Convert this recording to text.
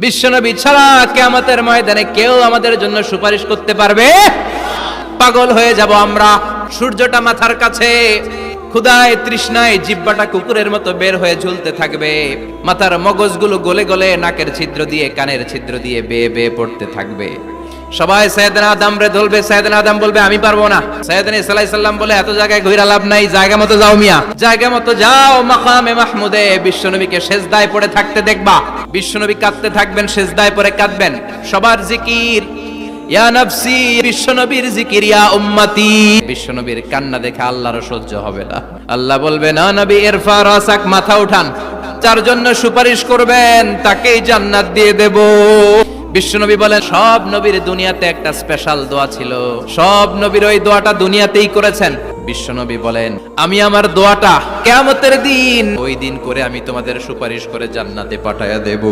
বিশ্বনবী ছাড়া কিয়ামতের ময়দানে কেউ আমাদের জন্য সুপারিশ করতে পারবে? পাগল হয়ে যাব আমরা। সূর্যটা মাথার কাছে, ক্ষুধায় তৃষ্ণায় জিহ্বাটা কুকুরের মতো বের হয়ে ঝুলতে থাকবে, মাথার মগজগুলো গলে গলে নাকের ছিদ্র দিয়ে কানের ছিদ্র দিয়ে বেয়ে বেয়ে পড়তে থাকবে। সবাই সাইয়েদনা আদম রে ধরবে, সাইয়েদনা আদম বলবে আমি পারবো না। সাইয়েদনা ঈসা আলাইহিস সালাম বলে এত জায়গায় ঘুরা লাভ নাই, জায়গা মতো যাও মিয়া, জায়গা মতো যাও। মাকামে মাহমুদে বিশ্বনবীকে সেজদায় পড়ে থাকতে দেখবা। বিশ্বনবী কাঁদতে থাকবেন, সেজদায় পড়ে কাঁদবেন। সবার জিকির ইয়া নফসি, বিশ্বনবীর জিকির ইয়া উম্মতি। বিশ্বনবীর কান্না দেখে আল্লাহর সহ্য হবে না। আল্লাহ বলবে না নবী ইরফা রাসাক, মাথা উঠান, যার জন্য সুপারিশ করবেন তাকেই জান্নাত দিয়ে দেব। বিশ্বনবী বলেন সব নবীর দুনিয়াতে একটা স্পেশাল দোয়া ছিল, সব নবীর ওই দোয়াটা দুনিয়াতেই করেছেন। বিশ্বনবী বলেন আমি আমার দোয়াটা কিয়ামতের দিন ওই দিন করে আমি তোমাদের সুপারিশ করে জান্নাতে পাঠায়া দেব।